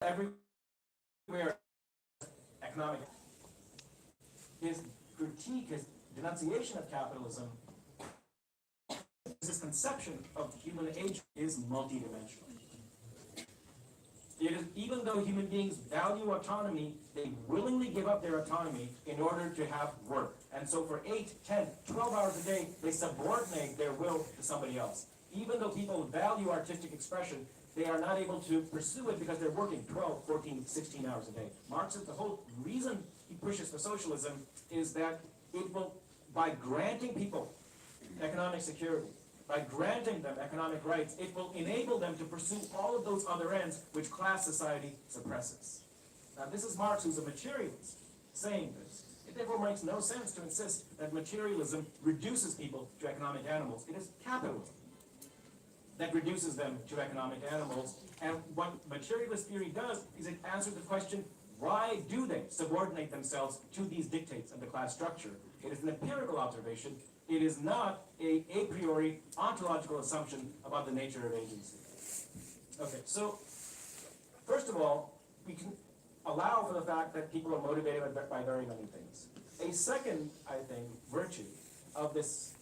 everywhere economic. His critique, his denunciation of capitalism, his conception of human age is multidimensional. It is, even though human beings value autonomy, they willingly give up their autonomy in order to have work. And so for 8, 10, 12 hours a day, they subordinate their will to somebody else. Even though people value artistic expression, they are not able to pursue it because they're working 12, 14, 16 hours a day. Marx says the whole reason he pushes for socialism is that it will, by granting people economic security, by granting them economic rights, it will enable them to pursue all of those other ends which class society suppresses. Now this is Marx, who's a materialist, saying this. It therefore makes no sense to insist that materialism reduces people to economic animals. It is capitalism that reduces them to economic animals. And what materialist theory does is it answers the question, why do they subordinate themselves to these dictates of the class structure? It is an empirical observation. It is not a priori ontological assumption about the nature of agency. Okay, so first of all, we can allow for the fact that people are motivated by very many things. A second, I think, virtue of this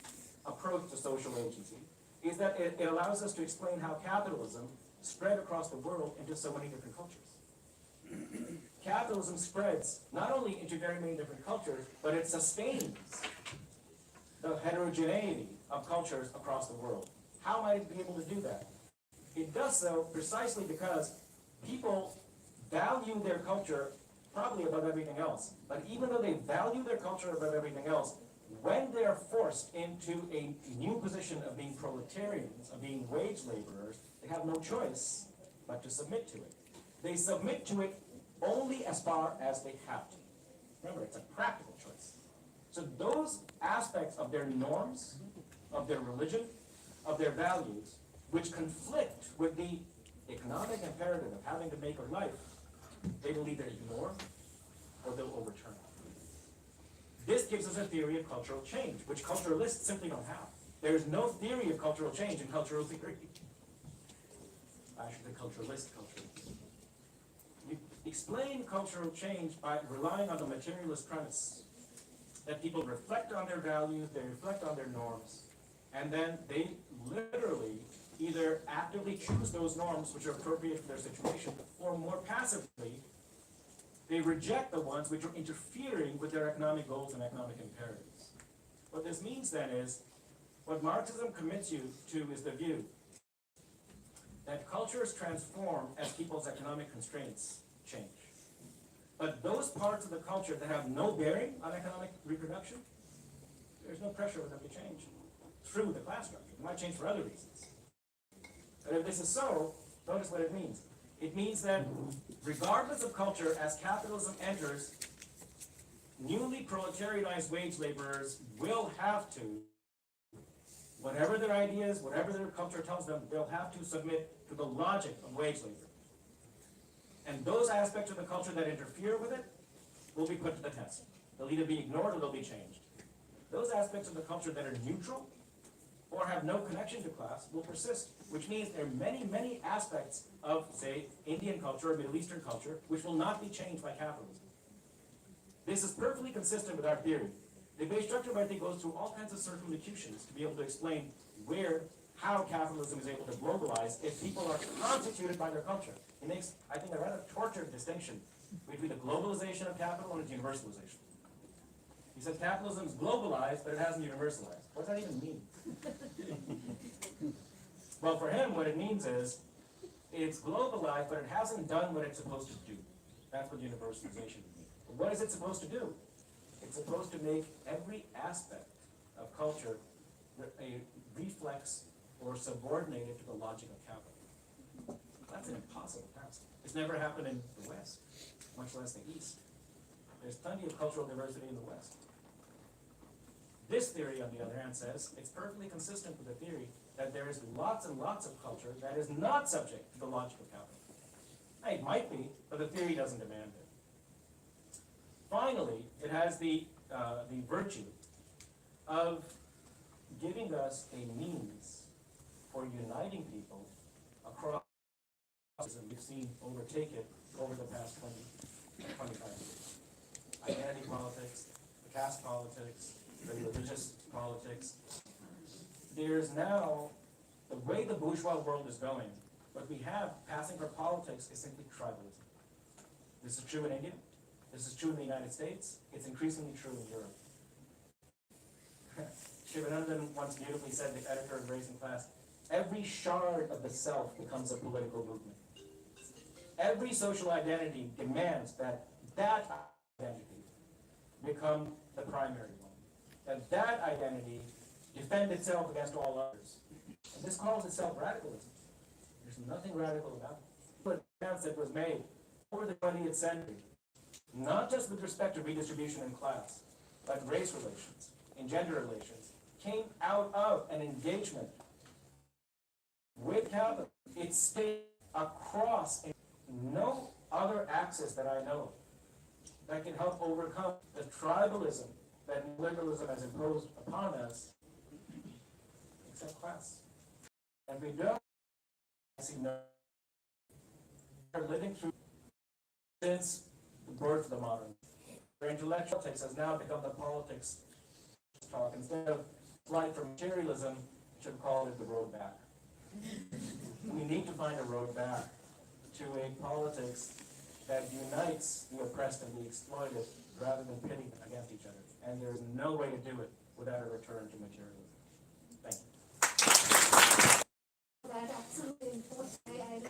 approach to social agency is that it allows us to explain how capitalism spread across the world into so many different cultures. Capitalism spreads not only into very many different cultures, but it sustains the heterogeneity of cultures across the world. How might it be able to do that? It does so precisely because people value their culture probably above everything else. But even though they value their culture above everything else, when they are forced into a new position of being proletarians, of being wage laborers, they have no choice but to submit to it. They submit to it only as far as they have to. Remember, it's a practical choice. So those aspects of their norms, of their religion, of their values, which conflict with the economic imperative of having to make a life, they will either ignore or they'll overturn. This gives us a theory of cultural change, which culturalists simply don't have. There is no theory of cultural change in cultural theory. I should say culturalist culture. You explain cultural change by relying on the materialist premise that people reflect on their values, they reflect on their norms, and then they literally either actively choose those norms which are appropriate for their situation, or more passively, they reject the ones which are interfering with their economic goals and economic imperatives. What this means then is, what Marxism commits you to is the view that cultures transform as people's economic constraints change. But those parts of the culture that have no bearing on economic reproduction, there's no pressure for them to change through the class structure. It might change for other reasons. But if this is so, notice what it means. It means that regardless of culture, as capitalism enters, newly proletarianized wage laborers will have to, whatever their ideas, whatever their culture tells them, they'll have to submit to the logic of wage labor. And those aspects of the culture that interfere with it will be put to the test. They'll either be ignored or they'll be changed. Those aspects of the culture that are neutral or have no connection to class will persist, which means there are many, many aspects of, say, Indian culture or Middle Eastern culture which will not be changed by capitalism. This is perfectly consistent with our theory. The base structure, I think, goes through all kinds of circumlocutions to be able to explain how capitalism is able to globalize if people are constituted by their culture. It makes, I think, a rather tortured distinction between the globalization of capital and its universalization. He said capitalism is globalized, but it hasn't universalized. What does that even mean? Well, for him, what it means is it's globalized, but it hasn't done what it's supposed to do. That's what universalization would mean. But what is it supposed to do? It's supposed to make every aspect of culture a reflex or subordinated to the logic of capital. That's an impossible task. It's never happened in the West, much less the East. There's plenty of cultural diversity in the West. This theory, on the other hand, says it's perfectly consistent with the theory that there is lots and lots of culture that is not subject to the logic of capital. Now, it might be, but the theory doesn't demand it. Finally, it has the virtue of giving us a means for uniting people across, and we've seen overtake it over the past 25 years. Identity politics, the caste politics, the religious politics. There's now, the way the bourgeois world is going, what we have passing for politics is simply tribalism. This is true in India. This is true in the United States. It's increasingly true in Europe. Shivanandan once beautifully said, the editor of Race and Class, every shard of the self becomes a political movement. Every social identity demands that identity become the primary one. That identity defend itself against all others. And this calls itself radicalism. There's nothing radical about it. But the advance that was made over the 20th century, not just with respect to redistribution in class, but race relations, and gender relations, came out of an engagement with capitalism. It stayed across no other axis that I know that can help overcome the tribalism that liberalism has imposed upon us, except class. And we don't see no are living through since the birth of the modern. Where intellectual politics has now become the politics talk. Instead of flight from materialism, we should call it the road back. We need to find a road back to a politics that unites the oppressed and the exploited rather than pitting them against each other. And there's no way to do it without a return to materialism. Thank you. That absolutely important. I